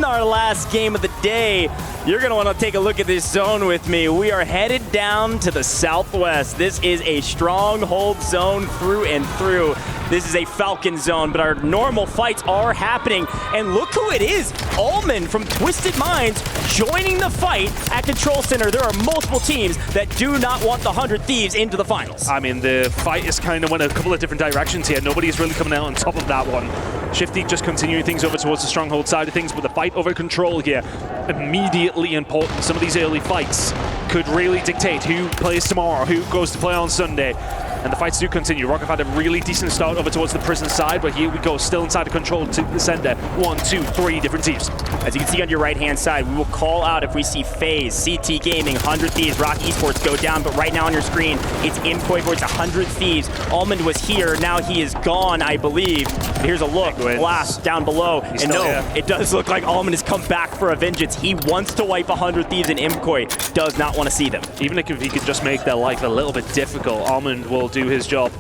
our last game of the day. You're going to want to take a look at this zone with me. We are headed down to the southwest. This is a stronghold zone through and through. This is a Falcon zone, but our normal fights are happening. And look who it is, Almond from Twisted Minds joining the fight at Control Center. There are multiple teams that do not want the 100 Thieves into the finals. I mean, the fight is kind of went a couple of different directions here. Nobody's really coming out on top of that one. Shifty just continuing things over towards the stronghold side of things, but the fight over Control here, immediately important. Some of these early fights could really dictate who plays tomorrow, who goes to play on Sunday. And the fights do continue. Rock have had a really decent start over towards the prison side, but here we go, still inside the Control to the center. 1, 2, 3 different teams. As you can see on your right-hand side, we will call out if we see FaZe, CT Gaming, 100 Thieves, Rock Esports go down, but right now on your screen, it's Imkoi for it's 100 Thieves. Almond was here, now he is gone, I believe. But here's a look, Blast down below. And no, it does look like Almond has come back for a vengeance. He wants to wipe 100 Thieves, and Imkoi does not want to see them. Even if he could just make their life a little bit difficult, Almond will do his job.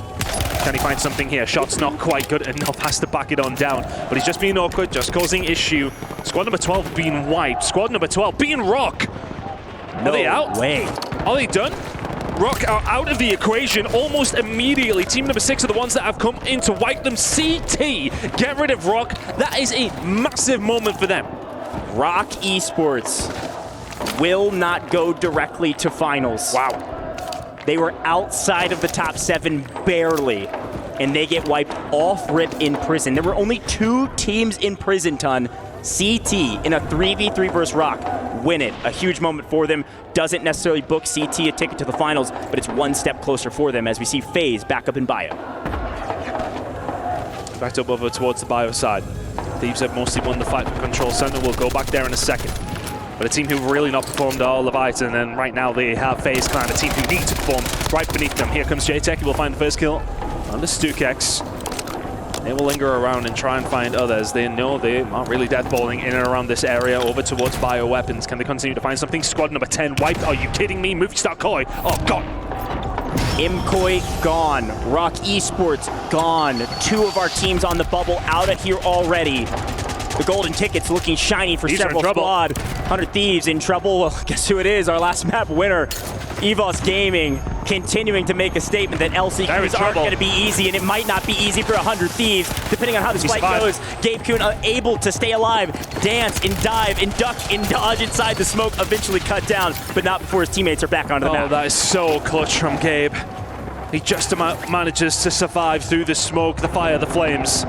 Can he find something here? Shot's not quite good enough, has to back it on down. But he's just being awkward, just causing issue. Squad number 12 being wiped. Squad number 12 being Rock. Are they out? Way. Are they done? Rock are out of the equation almost immediately. Team number 6 are the ones that have come in to wipe them. CT, get rid of Rock. That is a massive moment for them. Rock Esports will not go directly to finals. Wow. They were outside of the top 7 barely, and they get wiped off rip in prison. There were only 2 teams in prison, Ton. CT in a 3v3 versus Rock win it. A huge moment for them. Doesn't necessarily book CT a ticket to the finals, but it's one step closer for them as we see FaZe back up in bio. Backed up over towards the bio side. Thieves have mostly won the fight for Control Center. We'll go back there in a second. But a team who really not performed all Leviathan, and right now they have FaZe Clan, a team who need to perform right beneath them. Here comes JTech, he will find the first kill on the Stukex. They will linger around and try and find others. They know they are really deathballing in and around this area over towards bioweapons. Can they continue to find something? Squad number 10 wiped. Are you kidding me? Movie star Koi. Oh, God. Imkoi gone. Rock Esports gone. 2 of our teams on the bubble out of here already. The golden ticket's looking shiny for several squad. 100 Thieves in trouble. Well, guess who it is? Our last map winner, EVOS Gaming, continuing to make a statement that LCQs aren't going to be easy, and it might not be easy for 100 Thieves, depending on how this fight goes. Gabe Kuhn able to stay alive, dance and dive and duck and dodge inside the smoke, eventually cut down, but not before his teammates are back onto the map. Oh, that is so clutch from Gabe. He just manages to survive through the smoke, the fire, the flames.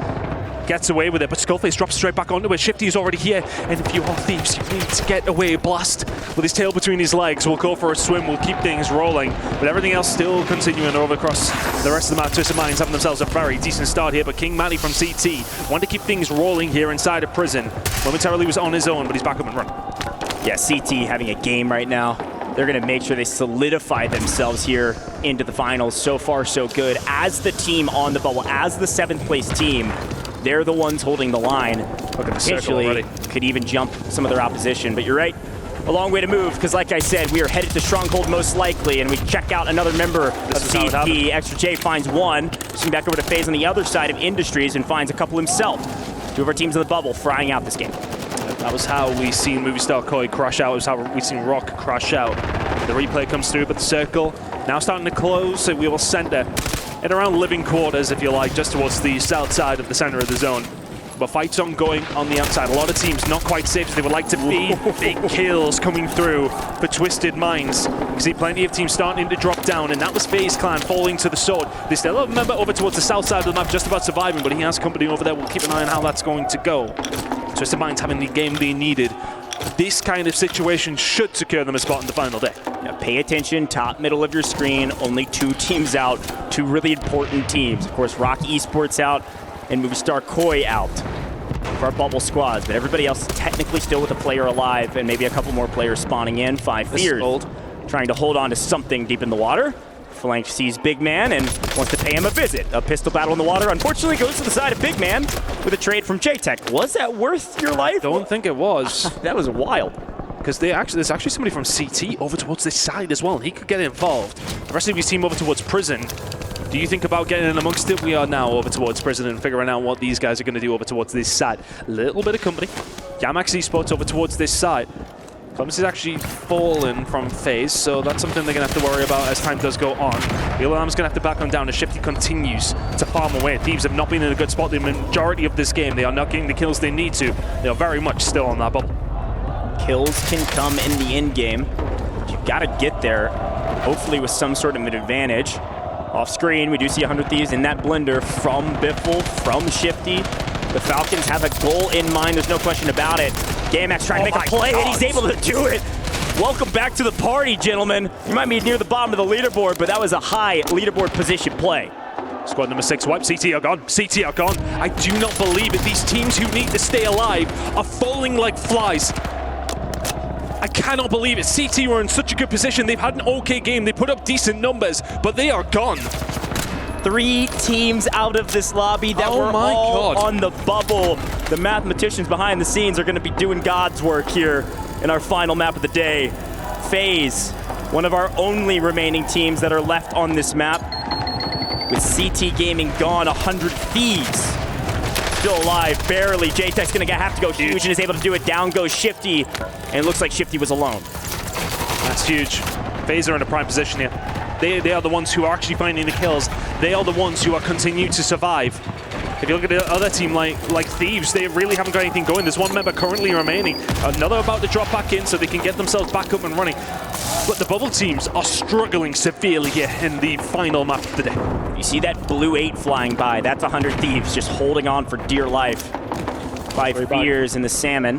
Gets away with it, but Skullface drops straight back onto it. Shifty is already here, and if you are Thieves, you need to get away. Blast with his tail between his legs. We'll go for a swim, we'll keep things rolling, but everything else still continuing over across the rest of the map. Twisted Minds having themselves a very decent start here, but King Matty from CT wanted to keep things rolling here inside of prison. Momentarily was on his own, but he's back up and running. Yeah, CT having a game right now. They're going to make sure they solidify themselves here into the finals. So far, so good. As the team on the bubble, as the 7th place team, they're the ones holding the line. Look at the circle already. Could even jump some of their opposition, but you're right. A long way to move, because like I said, we are headed to Stronghold most likely, and we check out another member of CT. Extra J finds one. Swing back over to FaZe on the other side of Industries and finds a couple himself. 2 of our teams in the bubble frying out this game. That was how we seen Movie Star Koi crash out. It was how we seen Rock crash out. The replay comes through, but the circle now starting to close, so we will center in around living quarters, if you like, just towards the south side of the center of the zone. But fights ongoing on the outside. A lot of teams not quite safe as they would like to be. Big kills coming through for Twisted Minds. You see plenty of teams starting to drop down, and that was FaZe Clan falling to the sword. They still have a member over towards the south side of the map just about surviving, but he has company over there. We'll keep an eye on how that's going to go. Twisted Minds having the game they needed. This kind of situation should secure them a spot in the final day. Now pay attention, top middle of your screen, only 2 teams out, 2 really important teams. Of course, Rock Esports out and Movie Star Koi out for our bubble squads, but everybody else technically still with a player alive and maybe a couple more players spawning in. 5 Fears trying to hold on to something deep in the water. Flank sees Big Man and wants to pay him a visit. A pistol battle in the water unfortunately goes to the side of Big Man with a trade from JTech. Was that worth your life? Don't think it was. That was wild. Because there's actually somebody from CT over towards this side as well, and he could get involved. The rest of his team over towards prison. Do you think about getting in amongst it? We are now over towards prison and figuring out what these guys are going to do over towards this side. A little bit of company. Yamax Esports over towards this side. Clemens is actually fallen from phase, so that's something they're going to have to worry about as time does go on. Ilam's going to have to back on down as Shifty continues to farm away. Thieves have not been in a good spot the majority of this game. They are not getting the kills they need to. They are very much still on that bubble. Kills can come in the end game. You've got to get there, hopefully with some sort of an advantage. Off screen, we do see 100 Thieves in that blender from Biffle, from Shifty. The Falcons have a goal in mind, there's no question about it. GameX trying to make a play, and he's able to do it. Welcome back to the party, gentlemen. You might be near the bottom of the leaderboard, but that was a high leaderboard position play. Squad number 6 wipe. CT are gone. CT are gone. I do not believe it. These teams who need to stay alive are falling like flies. I cannot believe it. CT were in such a good position. They've had an okay game. They put up decent numbers, but they are gone. 3 teams out of this lobby that were all on the bubble. The mathematicians behind the scenes are going to be doing God's work here in our final map of the day. FaZe, one of our only remaining teams that are left on this map. With CT Gaming gone, 100 Thieves still alive, barely. JTech's going to have to go huge and is able to do it. Down goes Shifty, and it looks like Shifty was alone. That's huge. FaZe are in a prime position here. They are the ones who are actually finding the kills. They are the ones who are continuing to survive. If you look at the other team like Thieves, they really haven't got anything going. There's one member currently remaining. Another about to drop back in so they can get themselves back up and running. But the bubble teams are struggling severely here in the final map of the day. You see that blue 8 flying by. That's 100 Thieves just holding on for dear life. 5 Fears in the Salmon.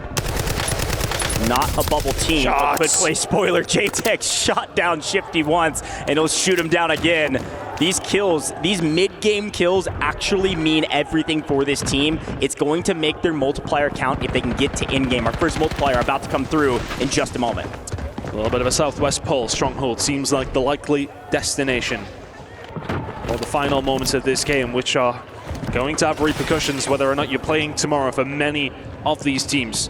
Not a bubble team. Good play, spoiler. JTech shot down Shifty once, and he'll shoot him down again. These kills, these mid-game kills actually mean everything for this team. It's going to make their multiplier count if they can get to in-game. Our first multiplier about to come through in just a moment. A little bit of a southwest pull. Stronghold seems like the likely destination. Well, the final moments of this game, which are going to have repercussions whether or not you're playing tomorrow for many of these teams.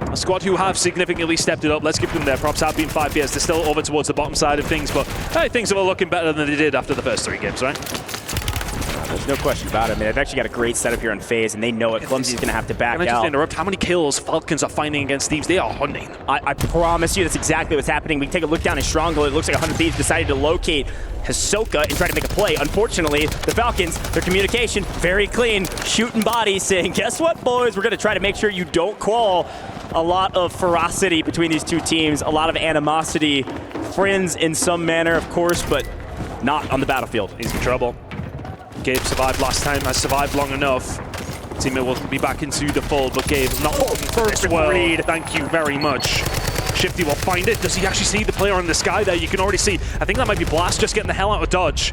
A squad who have significantly stepped it up. Let's give them their props. Have been 5 years. They're still over towards the bottom side of things, but hey, things are looking better than they did after the first 3 games, right? There's no question about it. I mean, they've actually got a great setup here on FaZe, and they know it. Clumsy's going to have to back out. Can I just interrupt? How many kills Falcons are finding against Thieves? They are hunting. I promise you that's exactly what's happening. We can take a look down in Stronghold. It looks like 100 Thieves decided to locate Hisoka and try to make a play. Unfortunately, the Falcons, their communication, very clean. Shooting bodies, saying, guess what, boys? We're going to try to make sure you don't crawl. A lot of ferocity between these two teams, a lot of animosity. Friends in some manner, of course, but not on the battlefield. He's in trouble. Gabe survived last time, has survived long enough. Teammate will be back into the fold, but Gabe not first read. Thank you very much. Shifty will find it. Does he actually see the player in the sky there? You can already see. I think that might be Blast just getting the hell out of dodge.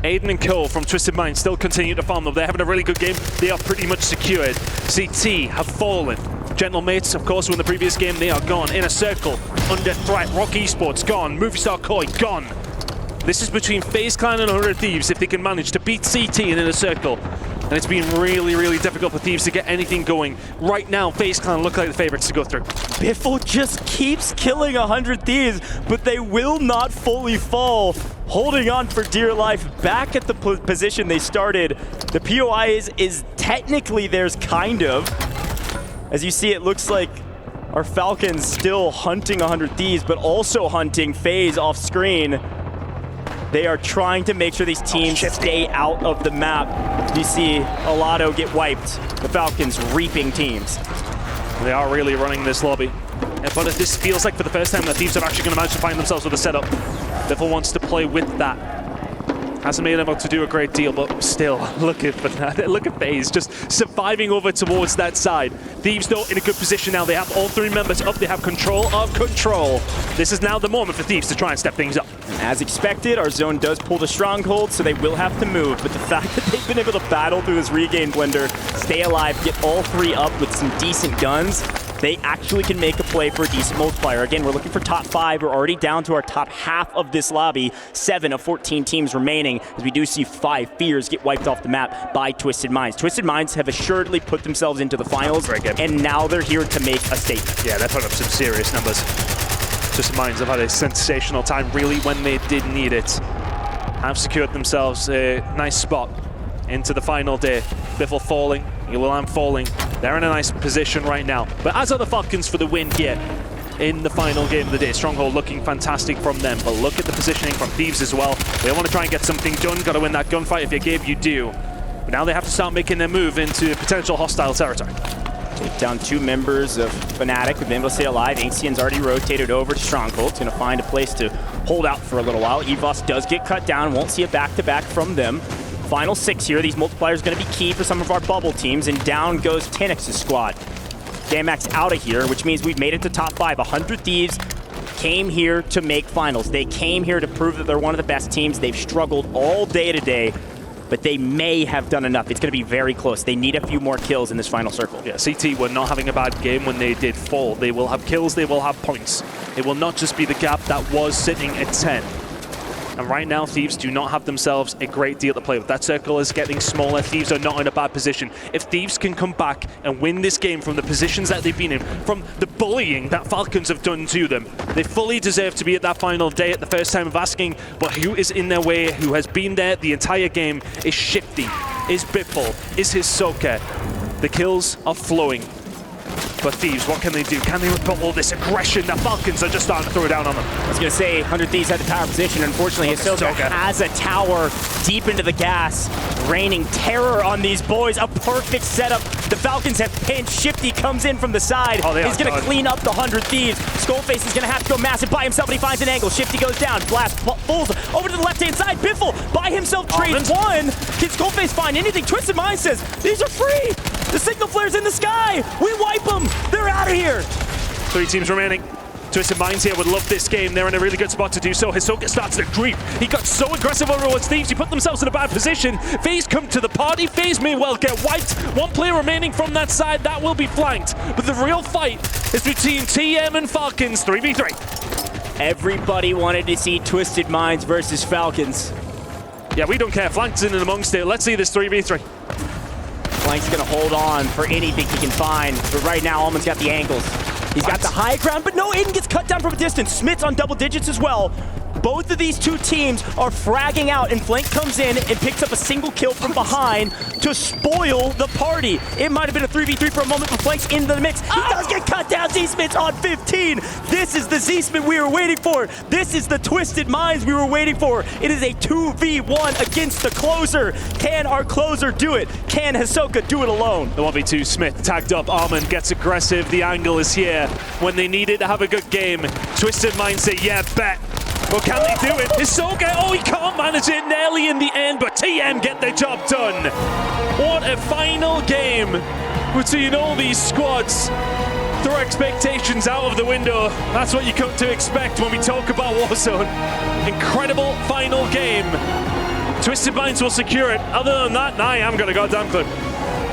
Aydan and Co from Twisted Mind still continue to farm them. They're having a really good game. They are pretty much secured. CT have fallen. Gentle Mates, of course, were in the previous game. They are gone. Inner Circle, under threat. Rock Esports, gone. Movie Star Koi, gone. This is between FaZe Clan and 100 Thieves if they can manage to beat CT in Inner Circle. And it's been really, really difficult for Thieves to get anything going. Right now, FaZe Clan look like the favorites to go through. Biffle just keeps killing 100 Thieves, but they will not fully fall. Holding on for dear life, back at the position they started. The POI is technically theirs, kind of. As you see, it looks like our Falcons still hunting 100 Thieves, but also hunting FaZe off screen. They are trying to make sure these teams stay out of the map. You see Alato get wiped. The Falcons reaping teams. They are really running this lobby. But this feels like for the first time the Thieves are actually going to manage to find themselves with a setup. Biffle wants to play with that. Hasn't been able to do a great deal, but still, look at that. Look at FaZe just surviving over towards that side. Thieves, though, in a good position now. They have all 3 members up. They have control of control. This is now the moment for Thieves to try and step things up. As expected, our zone does pull the stronghold, so they will have to move. But the fact that they've been able to battle through this regain blender, stay alive, get all 3 up with some decent guns, they actually can make a play for a decent multiplier. Again, we're looking for top 5. We're already down to our top half of this lobby. 7 of 14 teams remaining, as we do see 5 Fears get wiped off the map by Twisted Minds. Twisted Minds have assuredly put themselves into the finals, and now they're here to make a statement. Yeah, they're putting up some serious numbers. Twisted Minds have had a sensational time, really, when they did need it. have secured themselves a nice spot into the final day. Biffle falling, Ilan falling. They're in a nice position right now. But as are the Falcons for the win here in the final game of the day. Stronghold looking fantastic from them, but look at the positioning from Thieves as well. They want to try and get something done. Got to win that gunfight. If you give, you do. But now they have to start making their move into potential hostile territory. Take down 2 members of Fnatic. We've been able to stay alive. Ancient's already rotated over to Stronghold. It's going to find a place to hold out for a little while. EVOS does get cut down. Won't see a back-to-back from them. Final 6 here. These multipliers going to be key for some of our bubble teams. And down goes Tenix's squad. Damax out of here, which means we've made it to top 5. 100 Thieves came here to make finals. They came here to prove that they're one of the best teams. They've struggled all day today, but they may have done enough. It's going to be very close. They need a few more kills in this final circle. Yeah, CT were not having a bad game when they did fall. They will have kills, they will have points. It will not just be the gap that was sitting at 10. And right now, Thieves do not have themselves a great deal to play with. That circle is getting smaller. Thieves are not in a bad position. If Thieves can come back and win this game from the positions that they've been in, from the bullying that Falcons have done to them, they fully deserve to be at that final day at the first time of asking. But who is in their way, who has been there the entire game, is Shifty, is Biffle, is Hisoka. The kills are flowing. But Thieves, what can they do? Can they repel all this aggression that Falcons are just starting to throw down on them? I was going to say, 100 Thieves had the tower position. Unfortunately, Hisoka has a tower deep into the gas, raining terror on these boys. A perfect setup. The Falcons have pinched. Shifty comes in from the side. He's going to clean up the 100 Thieves. Skullface is going to have to go massive by himself, but he finds an angle. Shifty goes down. Blast falls over to the left-hand side. Biffle by himself trades one. Can Skullface find anything? Twisted Mind says, these are free. The signal flare's in the sky. We wipe them. They're out of here. 3 teams remaining. Twisted Minds here would love this game. They're in a really good spot to do so. Hisoka starts to creep. He got so aggressive over towards Thieves. He put themselves in a bad position. FaZe come to the party. FaZe may well get wiped. 1 player remaining from that side. That will be flanked. But the real fight is between TM and Falcons. 3v3. Everybody wanted to see Twisted Minds versus Falcons. Yeah, we don't care. Flank's in and amongst it. Let's see this 3v3. Flank's gonna hold on for anything he can find, but right now Almond's got the angles. He's got the high ground, but no, Aydan gets cut down from a distance. Smith's on double digits as well. Both of these 2 teams are fragging out, and Flank comes in and picks up a single kill from behind to spoil the party. It might have been a 3v3 for a moment, but Flank's into the mix. He does get cut down. Z-Smith's on 15. This is the Z-Smith we were waiting for. This is the Twisted Minds we were waiting for. It is a 2v1 against the closer. Can our closer do it? Can Hisoka do it alone? The 1v2, Smith tagged up. Armand gets aggressive. The angle is here. When they need it to have a good game, Twisted Minds say, yeah, bet. But can they do it? Hisoka, oh, he can't manage it nearly in the end, but TM get the job done. What a final game between all these squads. Throw expectations out of the window. That's what you come to expect when we talk about Warzone. Incredible final game. Twisted Minds will secure it. Other than that, I am going to go damn good.